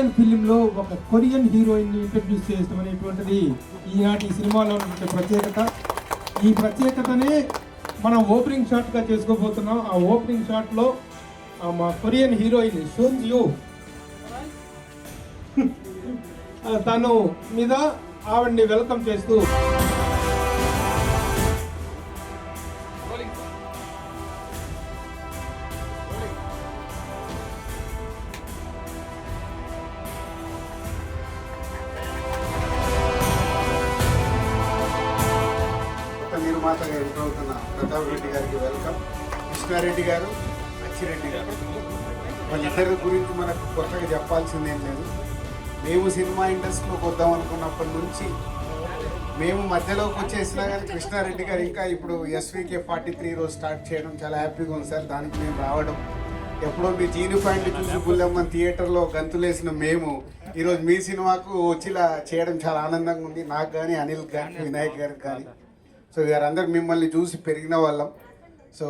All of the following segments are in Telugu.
కొరియన్ ఫిలింలో ఒక కొరియన్ హీరోయిన్ని ఇంట్రడ్యూస్ చేస్తాం అనేటువంటిది ఈనాటి సినిమాలో ఉన్న ప్రత్యేకత. ఈ ప్రత్యేకతనే మనం ఓపెనింగ్ షాట్గా చేసుకోబోతున్నాం. ఆ ఓపెనింగ్ షాట్లో మా కొరియన్ హీరోయిన్ షోన్ యూ తను మీద ఆవిడ్ని వెల్కమ్ చేస్తూ నిర్మాతగా ఎదురవుతున్న ప్రతాప్ రెడ్డి గారికి వెల్కమ్. కృష్ణారెడ్డి గారు, అచ్చిరెడ్డి గారు, వాళ్ళిద్దరి గురించి మనకు కొత్తగా చెప్పాల్సిందేం లేదు. మేము సినిమా ఇండస్ట్రీలోకి వద్దాం అనుకున్నప్పటి నుంచి మేము మధ్యలోకి వచ్చేసినా కానీ కృష్ణారెడ్డి గారు ఇంకా ఇప్పుడు SVK 43 రోజు స్టార్ట్ చేయడం చాలా హ్యాపీగా ఉంది సార్. దానికి మేము రావడం ఎప్పుడో మీ జీని పాయింట్లు చూసి గుల్లెమ్మని థియేటర్లో గంతులేసిన మేము ఈరోజు మీ సినిమాకు వచ్చేలా చేయడం చాలా ఆనందంగా ఉంది. నాకు కానీ, అనిల్ కానీ, వినాయక్ గారికి కానీ. సో వీరందరూ మిమ్మల్ని చూసి పెరిగిన వాళ్ళం. So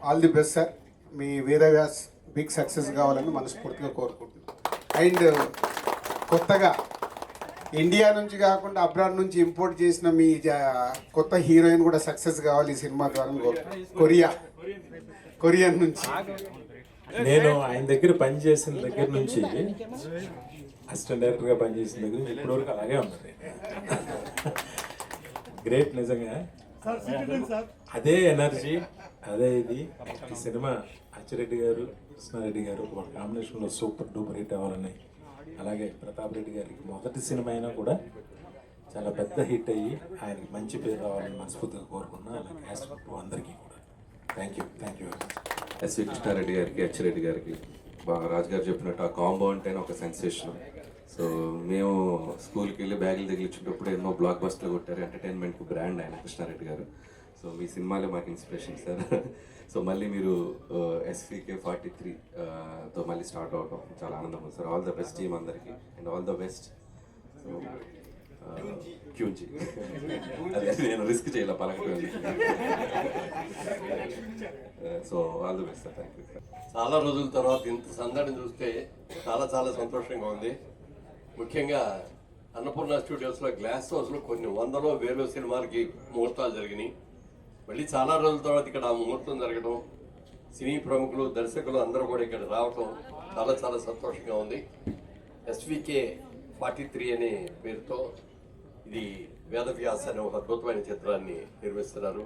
all the best sir. మీ వేదవ్యాస్ బిగ్ సక్సెస్ కావాలని మనస్ఫూర్తిగా కోరుకుంటున్నాం. అండ్ కొత్తగా ఇండియా నుంచి కాకుండా అబ్రాడ్ నుంచి ఇంపోర్ట్ చేసిన మీ కొత్త హీరోయిన్ కూడా సక్సెస్ కావాలి ఈ సినిమా ద్వారా. కొరియన్ నుంచి నేను ఆయన దగ్గర పనిచేసిన దగ్గర నుంచి, అసిస్టెంట్ డైరెక్టర్గా పనిచేసిన దగ్గర నుంచి ఇప్పటివరకు అలాగే ఉన్నది. గ్రేట్ నిజంగా. అదే ఎనర్జీ, అదే ఇది. ఈ సినిమా అచ్చిరెడ్డి గారు, కృష్ణారెడ్డి గారు ఒక కాంబినేషన్లో సూపర్ డూపర్ హిట్ అవ్వాలని, అలాగే ప్రతాప్ రెడ్డి గారికి మొదటి సినిమా అయినా కూడా చాలా పెద్ద హిట్ అయ్యి ఆయనకి మంచి పేరు రావాలని మనస్ఫూర్తిగా కోరుకున్నా. అలాగే క్యాస్ట్ అందరికీ కూడా thank you very much. SV Krishna Reddy గారికి, అచ్చిరెడ్డి గారికి బాగా రాజుగారు చెప్పినట్టు ఆ కాంబో అంటేనే ఒక సెన్సేషన్. సో మేము స్కూల్కి వెళ్ళి బ్యాగులు తగిలించేటప్పుడు ఎన్నో బ్లాక్ బస్టర్లు కొట్టారు. ఎంటర్టైన్మెంట్కి బ్రాండ్ ఆయన కృష్ణారెడ్డి గారు. సో మీ సినిమాలే మాకు ఇన్స్పిరేషన్ సార్. సో మళ్ళీ మీరు SVK 43తో మళ్ళీ స్టార్ట్ అవడం చాలా ఆనందం ఉంది sir. All the best team అందరికీ and all the best. So క్యూంచి అదే నేను రిస్క్ చేయాల పలకటం. So all the best sir. Thank you. చాలా రోజుల తర్వాత ఇంత సందడిని చూస్తే చాలా చాలా సంతోషంగా ఉంది. ముఖ్యంగా అన్నపూర్ణ స్టూడియోస్లో గ్లాస్ హౌస్లో కొన్ని వందలో వేలో సినిమాలకి ముహూర్తాలు జరిగినాయి. మళ్ళీ చాలా రోజుల తర్వాత ఇక్కడ ఆ ముహూర్తం జరగడం, సినీ ప్రముఖులు, దర్శకులు అందరూ కూడా ఇక్కడ రావటం చాలా చాలా సంతోషంగా ఉంది. SVK 43 అనే పేరుతో ఇది వేదవ్యాస్ అనే ఒక అద్భుతమైన చిత్రాన్ని నిర్మిస్తున్నారు.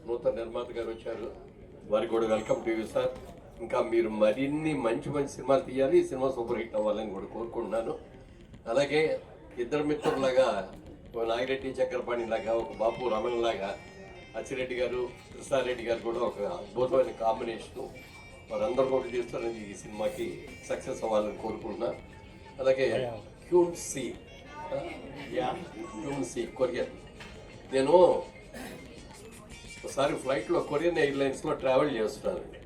నూతన నిర్మాత గారు వచ్చారు, వారికి కూడా వెల్కమ్ టు యూ సార్. ఇంకా మీరు మరిన్ని మంచి మంచి సినిమాలు తీయాలి, ఈ సినిమా సూపర్ హిట్ అవ్వాలని కూడా కోరుకుంటున్నాను. అలాగే ఇద్దరు మిత్రులాగా నాగిరెడ్డి చక్రపాణి లాగా, ఒక బాపు రమణ లాగా అచ్చిరెడ్డి గారు, కృష్ణారెడ్డి గారు కూడా ఒక అద్భుతమైన కాంబినేషను. వారందరూ కూడా చేస్తారని ఈ సినిమాకి సక్సెస్ అవ్వాలని కోరుకుంటున్నా. అలాగే క్యూన్సీ కొరియన్. నేను ఒకసారి ఫ్లైట్లో కొరియన్ ఎయిర్లైన్స్లో ట్రావెల్ చేస్తున్నానండి.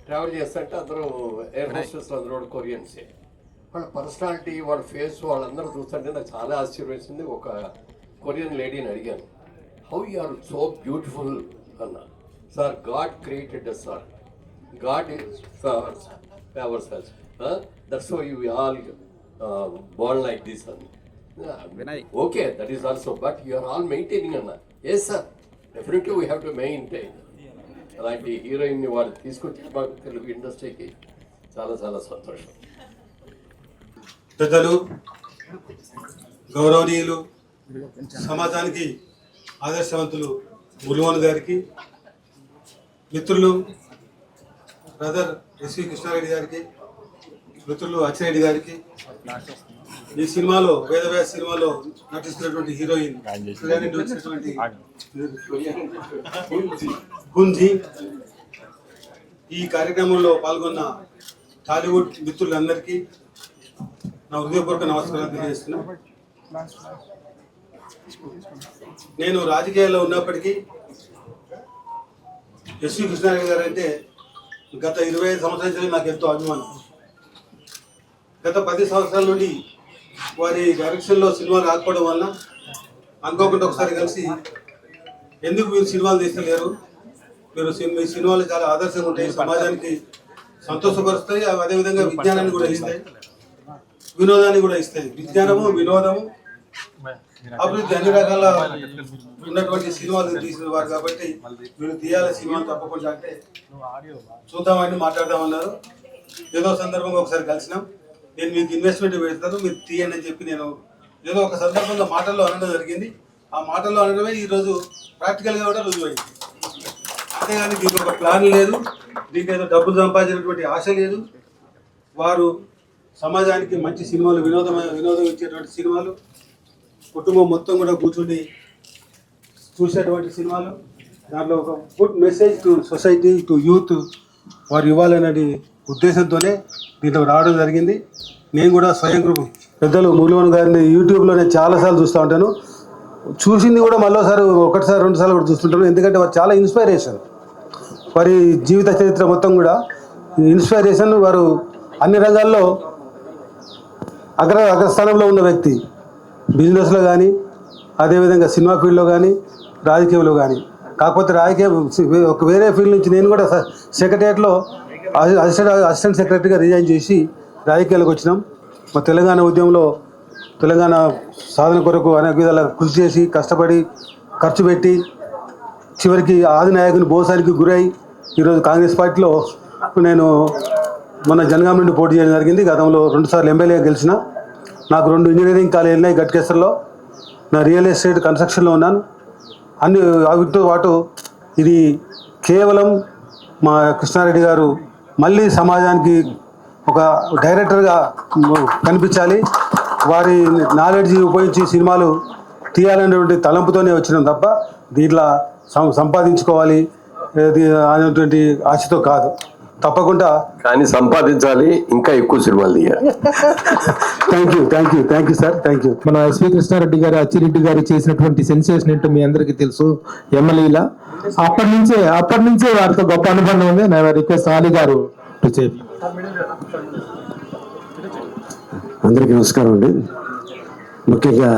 ట్రావెల్ చేస్తుంటే అందరూ ఎయిర్ హోస్టెస్లు అందరూ కూడా కొరియన్సే. వాళ్ళ పర్సనాలిటీ, వాళ్ళ ఫేస్, వాళ్ళందరూ చూస్తుంటే నాకు చాలా ఆశ్చర్యం. ఒక కొరియన్ లేడీని అడిగాను, how you are so beautiful అన్నా. Sir, God created us sir, God favours us, that's why you all born like this అన్న. Okay, that is also, but you are all maintaining అన్న. Yes sir, definitely we have to maintain. అలాంటి హీరోయిన్ని వాళ్ళు తీసుకొచ్చి మాకు తెలుగు ఇండస్ట్రీకి చాలా చాలా సంతోషం. పెద్దలు, గౌరవనీయులు, సమాజానికి ఆదర్శవంతులు ములువన్ గారికి, మిత్రులు బ్రదర్ SV కృష్ణారెడ్డి గారికి, మిత్రులు అచ్చిరెడ్డి గారికి, ఈ సినిమాలో వేదవ్యాస్ సినిమాలో నటిస్తున్నటువంటి హీరోయిన్ వచ్చినటువంటి గుంజీ, ఈ కార్యక్రమంలో పాల్గొన్న టాలీవుడ్ మిత్రులందరికీ నా హృదయపూర్వక నమస్కారాలు తెలియజేస్తున్నా. నేను రాజకీయాల్లో ఉన్నప్పటికీ SV కృష్ణారెడ్డి గారు అంటే గత 25 సంవత్సరాల నుంచి నాకు ఎంతో అభిమానం. గత 10 సంవత్సరాల నుండి వారి డైరెక్షన్లో సినిమాలు రాకపోవడం వల్ల అనుకోకుండా ఒకసారి కలిసి, ఎందుకు మీరు సినిమాలు తీస్తలేరు, మీరు మీ సినిమాలు చాలా ఆదర్శంగా ఉంటాయి, సమాజానికి సంతోషపరుస్తాయి, అదేవిధంగా విజ్ఞానాన్ని కూడా ఇస్తాయి, వినోదాన్ని కూడా ఇస్తాయి. విజ్ఞానము, వినోదము, అభివృద్ధి అన్ని రకాల ఉన్నటువంటి సినిమాలు తీసిన వారు కాబట్టి మీరు తీయాలి సినిమాలు తప్పకుండా అంటే చూద్దామని మాట్లాడదామన్నారు. ఏదో సందర్భంగా ఒకసారి కలిసినాం. నేను మీకు ఇన్వెస్ట్మెంట్ పెడతాను, మీరు తీయండి అని చెప్పి నేను ఏదో ఒక సందర్భంలో మాటల్లో అనడం జరిగింది. ఆ మాటల్లో అనడమే ఈరోజు ప్రాక్టికల్గా కూడా రుజువైంది. అంతేగాని దీనికి ఒక ప్లాన్ లేదు, దీనికి ఏదో డబ్బులు సంపాదించినటువంటి ఆశ లేదు. వారు సమాజానికి మంచి సినిమాలు, వినోదం ఇచ్చేటువంటి సినిమాలు, కుటుంబం మొత్తం కూడా కూర్చుని చూసేటువంటి సినిమాలు, దాంట్లో ఒక good message to society, to youth వారు ఇవ్వాలనే ఉద్దేశంతోనే దీంట్లో రావడం జరిగింది. నేను కూడా స్వయం కృప పెద్దలు మురళీమోహన్ గారిని యూట్యూబ్లో నేను చాలాసార్లు చూస్తూ ఉంటాను. చూసింది కూడా మళ్ళీసారి ఒకటిసారి రెండుసార్లు కూడా చూస్తుంటాను. ఎందుకంటే వారు చాలా ఇన్స్పైరేషన్. వారి జీవిత చరిత్ర మొత్తం కూడా ఇన్స్పైరేషన్. వారు అన్ని రంగాల్లో అగ్రస్థానంలో ఉన్న వ్యక్తి. బిజినెస్లో కానీ, అదేవిధంగా సినిమా ఫీల్డ్లో కానీ, రాజకీయంలో కానీ. కాకపోతే ఒక వేరే ఫీల్డ్ నుంచి నేను కూడా సెక్రటరియట్లో అసిస్టెంట్ సెక్రటరీగా రిజైన్ చేసి రాజకీయాలకు వచ్చినాం. మా తెలంగాణ ఉద్యమంలో తెలంగాణ సాధన కొరకు అనేక విధాల కృషి చేసి కష్టపడి ఖర్చు పెట్టి చివరికి ఆది నాయకుని బోసానికి గురై ఈరోజు కాంగ్రెస్ పార్టీలో నేను మన జనగాం నుండి పోటీ చేయడం జరిగింది. గతంలో 2 సార్లు ఎమ్మెల్యేగా గెలిచిన. నాకు 2 ఇంజనీరింగ్ కాలేజీలు ఉన్నాయి గట్కేసర్లో. నా రియల్ ఎస్టేట్ కన్స్ట్రక్షన్లో ఉన్నాను. అన్ని వాటితో పాటు ఇది కేవలం మా కృష్ణారెడ్డి గారు మళ్ళీ సమాజానికి ఒక డైరెక్టర్గా కనిపించాలి, వారి నాలెడ్జ్ ఉపయోగించి సినిమాలు తీయాలనేటువంటి తలంపుతోనే వచ్చినాం తప్ప దీంట్లో సంపాదించుకోవాలి అనేటువంటి ఆశతో కాదు. తప్పకుండా కానీ సంపాదించాలి, ఇంకా ఎక్కువ సినిమాలు తీయాలి. Thank you sir, thank you. మన శ్రీ కృష్ణారెడ్డి గారు, అచ్చిరెడ్డి గారు చేసినటువంటి సెన్సేషన్ ఏంటో మీ అందరికీ తెలుసు. ఎమ్మెల్యేలా అప్పటి నుంచే వారితో గొప్ప అనుబంధం ఉంది. నా రిక్వెస్ట్ ఆలీ గారు టు సే. అందరికీ నమస్కారం అండి. ముఖ్యంగా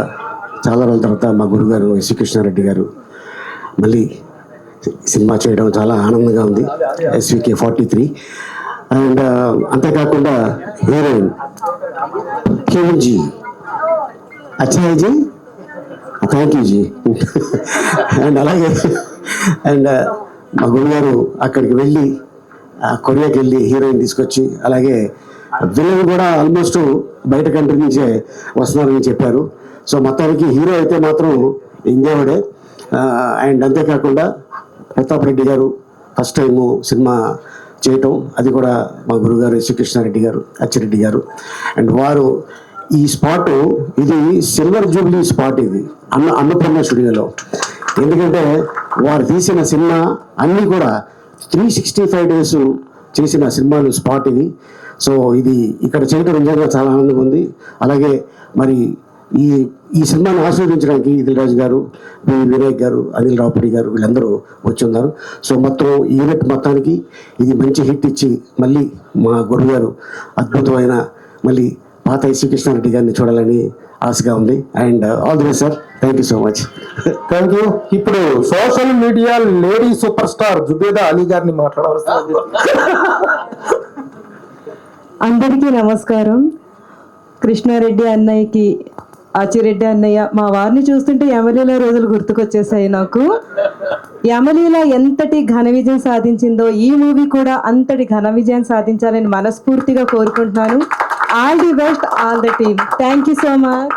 చాలా రోజుల తర్వాత మా గురుగారు శ్రీ కృష్ణారెడ్డి గారు మళ్ళీ సినిమా చేయడం చాలా ఆనందంగా ఉంది. SVK 43 అండ్ అంతేకాకుండా హీరోయిన్ జీ అచ్చా జీ, థ్యాంక్ యూ జీ. అండ్ అలాగే మా గురుగారు అక్కడికి వెళ్ళి కొరియాకి వెళ్ళి హీరోయిన్ తీసుకొచ్చి, అలాగే విలన్ కూడా ఆల్మోస్ట్ బయట కంట్రీ నుంచే వస్తున్నారని చెప్పారు. సో మొత్తానికి హీరో అయితే మాత్రం ఇండియావాడే. అండ్ అంతేకాకుండా ప్రతాప్ రెడ్డి గారు ఫస్ట్ టైము సినిమా చేయటం, అది కూడా మా గురుగారు శ్రీకృష్ణారెడ్డి గారు, అచ్చిరెడ్డి గారు. అండ్ వారు ఈ స్పాట్, ఇది సిల్వర్ జూబ్లీ స్పాట్, ఇది అన్నపూర్ణ స్టూడియోలో. ఎందుకంటే వారు తీసిన సినిమా అన్నీ కూడా 365 days చేసిన సినిమాలు స్పాట్ ఇది. సో ఇది ఇక్కడ చేయడం నిజంగా చాలా ఆనందంగా ఉంది. అలాగే మరి ఈ సినిమాని ఆస్వాదించడానికి ఇదిల్ రాజు గారు, వినాయక్ గారు, అనిల్ రావుపూడి గారు వీళ్ళందరూ వచ్చి ఉన్నారు. సో మొత్తం యూనిట్ మొత్తానికి ఇది మంచి హిట్ ఇచ్చి మళ్ళీ మా గురువు గారు అద్భుతమైన మళ్ళీ పాత శ్రీకృష్ణారెడ్డి గారిని చూడాలని ఆశగా ఉంది. And all the best sir, thank you so much. Thank you. ఇప్పుడు social media lady super star Zubeda Ali గారిని మాట్లాడవలసింది. అందరికీ నమస్కారం. కృష్ణారెడ్డి అన్నయ్యకి, ఆచిరెడ్డి అన్నయ్య, మా వారిని చూస్తుంటే యమలీల రోజులు గుర్తుకొచ్చేసాయి నాకు. యమలీల ఎంతటి ఘన విజయం సాధించిందో ఈ మూవీ కూడా అంతటి ఘన విజయం సాధించాలని మనస్ఫూర్తిగా కోరుకుంటున్నాను. All the best, all the team. Thank you so much.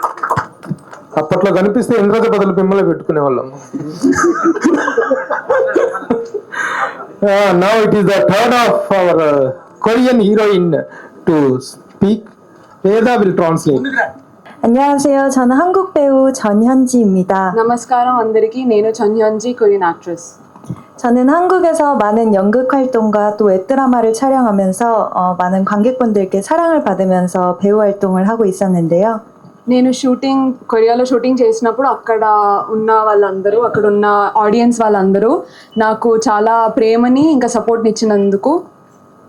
అప్పట్లో కనిపిస్తే ఇంద్రజ బదులు మిమ్మల్ని పెట్టుకునే వాళ్ళం. Now it is the turn of our Korean heroine to speak. Veda will translate. 안녕하세요. 저는 한국 배우 전현지입니다. నమస్కారం అందరికీ. నేను 전현지, కొరియన్ యాక్ట్రెస్. 저는 한국에서 많은 연극 활동과 또 웹드라마를 촬영하면서 많은 관객분들께 사랑을 받으면서 배우 활동을 하고 있었는데요. నేను కొరియాలో షూటింగ్ చేసినప్పుడు అక్కడ ఉన్న వాళ్ళందరూ, అక్కడ ఉన్న ఆడియన్స్ వాళ్ళందరూ నాకు చాలా ప్రేమని ఇంకా సపోర్ట్ని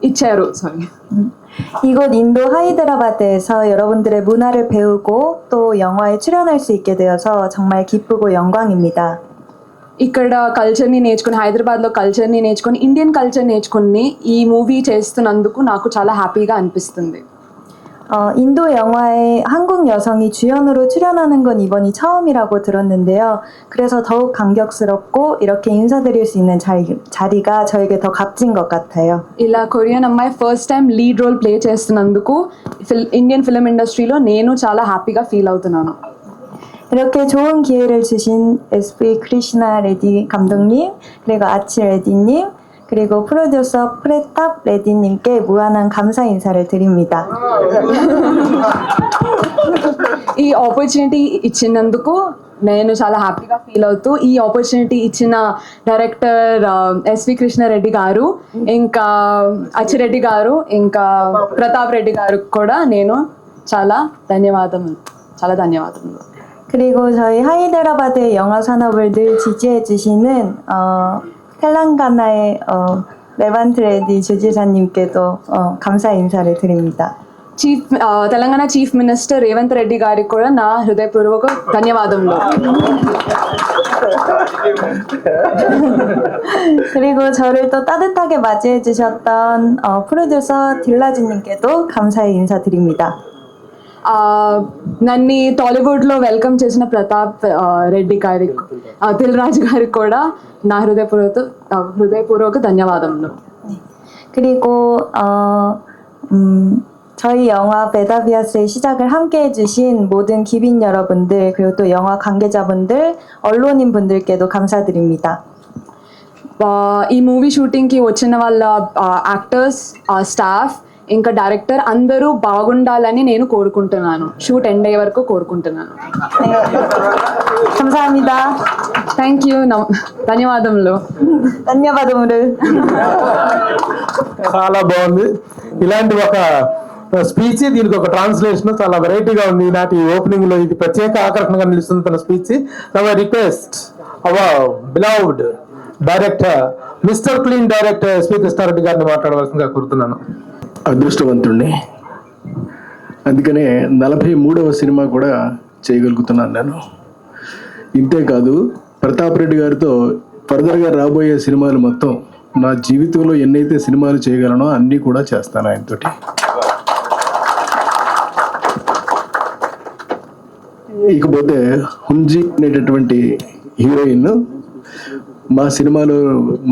ఇచ్చారు. 이곳 인도 하이드라바드에서 여러분들의 문화를 배우고 또 영화에 출연할 수 있게 되어서 정말 기쁘고 영광입니다. ఇక్కడ కల్చర్ని నేర్చుకుని, హైదరాబాద్లో కల్చర్ని నేర్చుకొని, ఇండియన్ కల్చర్ నేర్చుకుని ఈ మూవీ చేస్తున్నందుకు నాకు చాలా హ్యాపీగా అనిపిస్తుంది. 인도 영화에 한국 여성이 주연으로 출연하는 건 이번이 처음이라고 들었는데요. 그래서 더욱 감격스럽고 이렇게 인사드릴 수 있는 자리가 저에게 더 값진 것 같아요. ఇలా కొరియన్ అమ్మాయి first time lead role play చేస్తున్నందుకు ఇండియన్ ఫిల్మ్ ఇండస్ట్రీలో నేను చాలా హ్యాపీగా ఫీల్ అవుతున్నాను. 이렇게 좋은 기회를 주신 SP 크리시나 레디 감독님, 그리고 아치 레디님, 그리고 프로듀서 프레탑 레디님께 무한한 감사 인사를 드립니다. ఈ ఆపర్చునిటీ ఇచ్చినందుకు నేను చాలా హ్యాపీగా ఫీల్ అవుతూ ఈ ఆపర్చునిటీ ఇచ్చిన డైరెక్టర్ ఎస్వి కృష్ణారెడ్డి గారు, ఇంకా అచ్చిరెడ్డి గారు, ఇంకా ప్రతాప్ రెడ్డి గారు కూడా నేను చాలా ధన్యవాదములు. 그리고 저희 하이데라바드 영화 산업을 늘 지지해 주시는 텔랑가나의 레반트 레디 주지사님께도 감사 인사를 드립니다. తెలంగాణ చీఫ్ మినిస్టర్ రేవంత్ రెడ్డి గారికి కూడా నా హృదయపూర్వక ధన్యవాదములు. 그리고 저를 또 따뜻하게 맞이해 주셨던 프로듀서 딜라지님께도 감사의 인사드립니다. నన్ను టాలీవుడ్లో వెల్కమ్ చేసిన ప్రతాప్ రెడ్డి గారికి, దిల్ రాజు గారికి కూడా నా హృదయపూర్వక ధన్యవాదములు. 그리고 저희 영화 베다비아스의 시작을 함께 해주신 모든 기빈 여러분들, 그리고 또 영화 관계자분들, 언론인 분들께도 감사드립니다. ఈ మూవీ షూటింగ్కి వచ్చిన వాళ్ళ యాక్టర్స్, స్టాఫ్, ఇంకా డైరెక్టర్ అందరూ బాగుండాలని నేను కోరుకుంటున్నాను. షూట్ ఎండ్ అయ్యే వరకు కోరుకుంటున్నాను. 감사합니다. Thank you. ధన్యవాదములు. చాలా బాగుంది. ఇలాంటి ఒక స్పీచ్, దీనికి ఒక ట్రాన్స్లేషన్ చాలా వెరైటీగా ఉంది. ఈనాటి ఓపెనింగ్ లో ఇది ప్రత్యేక ఆకర్షణగా నిలుస్తుంది తన speech. Request our beloved director, mister clean director SV Krishna Reddy గారిని మాట్లాడవలసిందిగా కోరుతున్నాను. అదృష్టవంతుణ్ణి, అందుకనే 43వ సినిమా కూడా చేయగలుగుతున్నాను నేను. ఇంతేకాదు ప్రతాప్ రెడ్డి గారితో ఫర్దర్గా రాబోయే సినిమాలు మొత్తం నా జీవితంలో ఎన్నైతే సినిమాలు చేయగలనో అన్నీ కూడా చేస్తాను ఆయనతోటి. ఇకపోతే హుంజీ అనేటటువంటి హీరోయిన్ మా సినిమాలో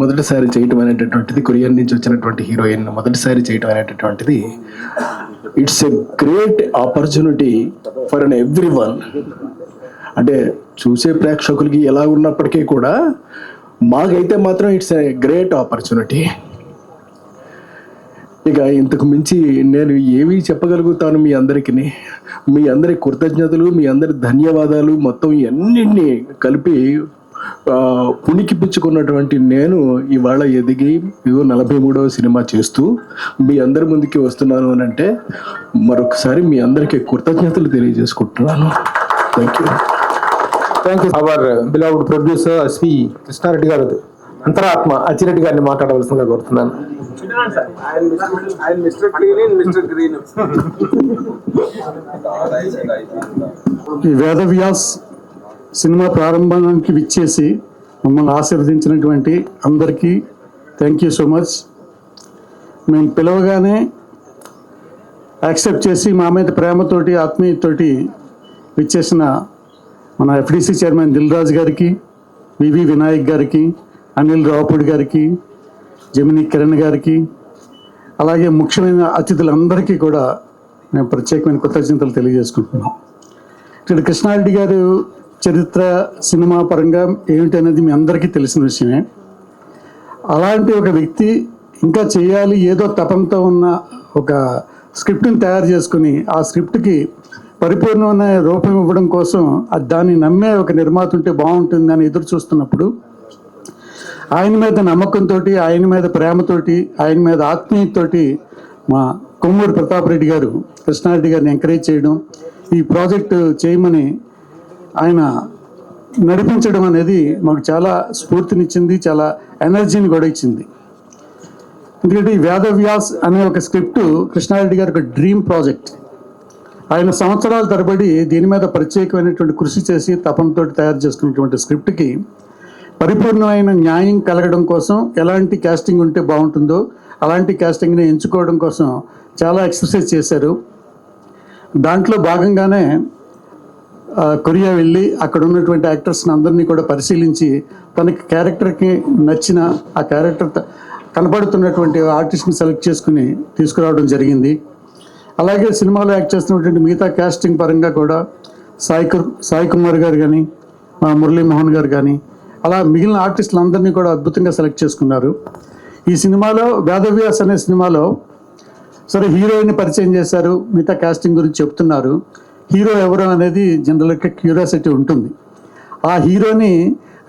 మొదటిసారి చేయటం అనేటటువంటిది, కొరియన్ నుంచి వచ్చినటువంటి హీరోయిన్ మొదటిసారి చేయటం అనేటటువంటిది it's a great opportunity for an every one. అంటే చూసే ప్రేక్షకులకి ఎలా ఉన్నప్పటికీ కూడా మాకైతే మాత్రం ఇట్స్ ఎ గ్రేట్ ఆపర్చునిటీ. ఇక ఇంతకు మించి నేను ఏమీ చెప్పగలుగుతాను మీ అందరికీ. మీ అందరి కృతజ్ఞతలు, మీ అందరి ధన్యవాదాలు మొత్తం అన్నింటినీ కలిపి పుణికిపుచ్చుకున్నటువంటి నేను ఇవాళ ఎదిగి 43వ సినిమా చేస్తూ మీ అందరి ముందుకి వస్తున్నాను అని అంటే మరొకసారి మీ అందరికీ కృతజ్ఞతలు తెలియజేసుకుంటున్నాను. Thank you. Our beloved producer SV Krishna Reddy గారు అంతరాత్మ అచ్చిరెడ్డి గారిని మాట్లాడవలసిందిగా కోరుతున్నాను. ఈ వేదవ్యాస్ సినిమా ప్రారంభానికి విచ్చేసి మమ్మల్ని ఆశీర్వదించినటువంటి అందరికీ థ్యాంక్ యూ సో మచ్. మేము పిలవగానే యాక్సెప్ట్ చేసి మా మీద ప్రేమతోటి, ఆత్మీయతోటి విచ్చేసిన మన ఎఫ్డిసి చైర్మన్ దిల్ రాజు గారికి, వివి వినాయక్ గారికి, అనిల్ రావుపూడి గారికి, జమిని కిరణ్ గారికి, అలాగే ముఖ్యమైన అతిథులందరికీ కూడా మేము ప్రత్యేకమైన కృతజ్ఞతలు తెలియజేసుకుంటున్నాం. ఇక్కడ కృష్ణారెడ్డి గారు చరిత్ర సినిమా పరంగా ఏమిటి అనేది మీ అందరికీ తెలిసిన విషయమే. అలాంటి ఒక వ్యక్తి ఇంకా చేయాలి ఏదో తపంతో ఉన్న ఒక స్క్రిప్ట్ని తయారు చేసుకుని ఆ స్క్రిప్ట్కి పరిపూర్ణమైన రూపం ఇవ్వడం కోసం దాన్ని నమ్మే ఒక నిర్మాత ఉంటే బాగుంటుందని ఎదురు చూస్తున్నప్పుడు ఆయన మీద నమ్మకంతో, ఆయన మీద ప్రేమతోటి, ఆయన మీద ఆత్మీయతతోటి మా కొమ్మూరు ప్రతాప్ రెడ్డి గారు కృష్ణారెడ్డి గారిని ఎంకరేజ్ చేయడం, ఈ ప్రాజెక్టు చేయమని ఆయన నడిపించడం అనేది మాకు చాలా స్ఫూర్తినిచ్చింది, చాలా ఎనర్జీని కూడా ఇచ్చింది. ఎందుకంటే ఈ వేదవ్యాస్ అనే ఒక స్క్రిప్ట్ కృష్ణారెడ్డి గారి ఒక డ్రీమ్ ప్రాజెక్ట్. ఆయన సంవత్సరాల తరబడి దీని మీద ప్రత్యేకమైనటువంటి కృషి చేసి తపనతో తయారు చేసుకున్నటువంటి స్క్రిప్ట్కి పరిపూర్ణమైన న్యాయం కలగడం కోసం ఎలాంటి కాస్టింగ్ ఉంటే బాగుంటుందో అలాంటి కాస్టింగ్ని ఎంచుకోవడం కోసం చాలా ఎక్సర్సైజ్ చేశారు. దాంట్లో భాగంగానే కొరియా వెళ్ళి అక్కడ ఉన్నటువంటి యాక్టర్స్ని అందరినీ కూడా పరిశీలించి తనకి క్యారెక్టర్కి నచ్చిన ఆ క్యారెక్టర్ కనపడుతున్నటువంటి ఆర్టిస్ట్ని సెలెక్ట్ చేసుకుని తీసుకురావడం జరిగింది. అలాగే సినిమాలో యాక్ట్ చేస్తున్నటువంటి మిగతా కాస్టింగ్ పరంగా కూడా సాయి కుమార్ గారు కానీ మురళీమోహన్ గారు కానీ అలా మిగిలిన ఆర్టిస్టులందరినీ కూడా అద్భుతంగా సెలెక్ట్ చేసుకున్నారు. ఈ సినిమాలో వేదవ్యాస్ అనే సినిమాలో సరే హీరోయిన్ పరిచయం చేశారు, మిగతా కాస్టింగ్ గురించి చెప్తున్నారు. హీరో ఎవరు అనేది జనరల్గా క్యూరియాసిటీ ఉంటుంది. ఆ హీరోని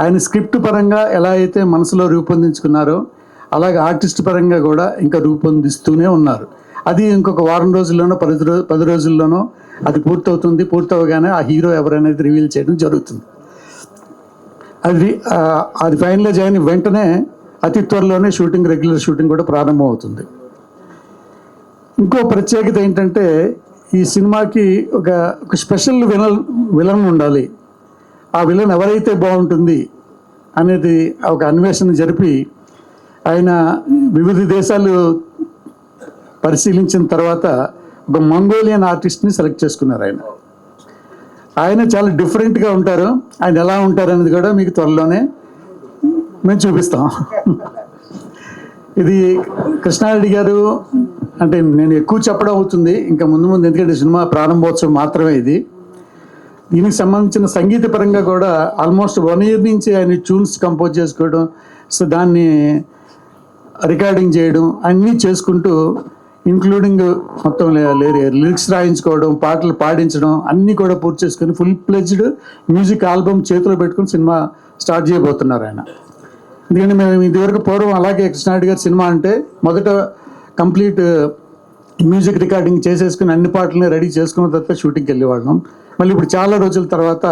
ఆయన స్క్రిప్ట్ పరంగా ఎలా అయితే మనసులో రూపొందించుకున్నారో అలాగే ఆర్టిస్ట్ పరంగా కూడా ఇంకా రూపొందిస్తూనే ఉన్నారు. అది ఇంకొక వారం రోజుల్లోనో 10 రోజుల్లోనో అది పూర్తవుతుంది. పూర్తవగానే ఆ హీరో ఎవరనేది రివీల్ చేయడం జరుగుతుంది. అది ఫైనలైజ్ అయిన వెంటనే అతి త్వరలోనే రెగ్యులర్ షూటింగ్ కూడా ప్రారంభం అవుతుంది. ఇంకో ప్రత్యేకత ఏంటంటే ఈ సినిమాకి ఒక స్పెషల్ విలన్ ఉండాలి. ఆ విలన్ ఎవరైతే బాగుంటుంది అనేది ఒక అన్వేషణ జరిపి ఆయన వివిధ దేశాలు పరిశీలించిన తర్వాత ఒక మంగోలియన్ ఆర్టిస్ట్ని సెలెక్ట్ చేసుకున్నారు. ఆయన చాలా డిఫరెంట్గా ఉంటారు. ఆయన ఎలా ఉంటారు అనేది కూడా మీకు త్వరలోనే మేము చూపిస్తాం. ఇది కృష్ణారెడ్డి గారు అంటే నేను ఎక్కువ చెప్పడం అవుతుంది ఇంకా ముందు ఎందుకంటే సినిమా ప్రారంభోత్సవం మాత్రమే ఇది. దీనికి సంబంధించిన సంగీత పరంగా కూడా ఆల్మోస్ట్ 1 year నుంచి ఆయన ట్యూన్స్ కంపోజ్ చేసుకోవడం, సో దాన్ని రికార్డింగ్ చేయడం అన్నీ చేసుకుంటూ ఇంక్లూడింగ్ మొత్తం లిరిక్స్ రాయించుకోవడం, పాటలు పాడించడం అన్నీ కూడా పూర్తి చేసుకొని ఫుల్ ప్లెజ్డ్ మ్యూజిక్ ఆల్బమ్ చేతిలో పెట్టుకుని సినిమా స్టార్ట్ చేయబోతున్నారు ఆయన. ఎందుకంటే మేము ఇదివరకు పూర్వం అలాగే కృష్ణారెడ్డి గారి సినిమా అంటే మొదట కంప్లీట్ మ్యూజిక్ రికార్డింగ్ చేసేసుకుని అన్ని పాటలని రెడీ చేసుకున్న తర్వాత షూటింగ్కి వెళ్ళేవాళ్ళం. మళ్ళీ ఇప్పుడు చాలా రోజుల తర్వాత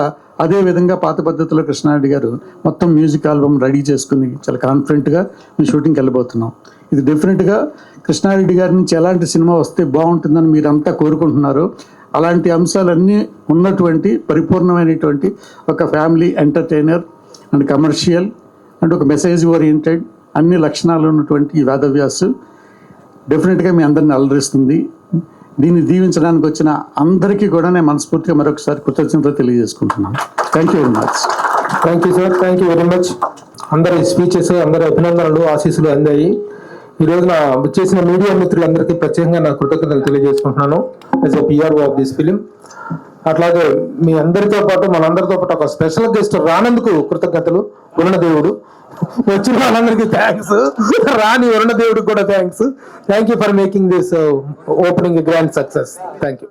అదే విధంగా పాత పద్ధతిలో కృష్ణారెడ్డి గారు మొత్తం మ్యూజిక్ ఆల్బమ్ రెడీ చేసుకుని చాలా కాన్ఫిడెంట్గా మేము షూటింగ్కి వెళ్ళబోతున్నాం. ఇది డెఫినెట్గా కృష్ణారెడ్డి గారి నుంచి ఎలాంటి సినిమా వస్తే బాగుంటుందని మీరంతా కోరుకుంటున్నారు. అలాంటి అంశాలన్నీ ఉన్నటువంటి పరిపూర్ణమైనటువంటి ఒక family entertainer and commercial and ఒక మెసేజ్ ఓరియంటెడ్ అన్ని లక్షణాలు ఉన్నటువంటి ఈ వేదవ్యాస్ డెఫినెట్గా మీ అందరిని అలరిస్తుంది. దీన్ని దీవించడానికి వచ్చిన అందరికీ కూడా నేను మనస్ఫూర్తిగా మరొకసారి కృతజ్ఞతలు తెలియజేసుకుంటున్నాను. Thank you very much. Thank you sir, thank you very much. అందరి స్పీచెస్, అందరి అభినందనలు, ఆశీస్సులు అందాయి. ఈ రోజున చేసిన మీడియా మిత్రులందరికీ ప్రత్యేకంగా నా కృతజ్ఞతలు తెలియజేసుకుంటున్నాను as a PRO of this film. అట్లాగే మీ అందరితో పాటు మనందరితో పాటు ఒక స్పెషల్ గెస్ట్ రానందుకు కృతజ్ఞతలు. వరుణదేవుడు వచ్చిన వాళ్ళందరికీ థ్యాంక్స్, రాని వరుణదేవుడికి కూడా thanks. Thank you for making this opening grand success. Thank you.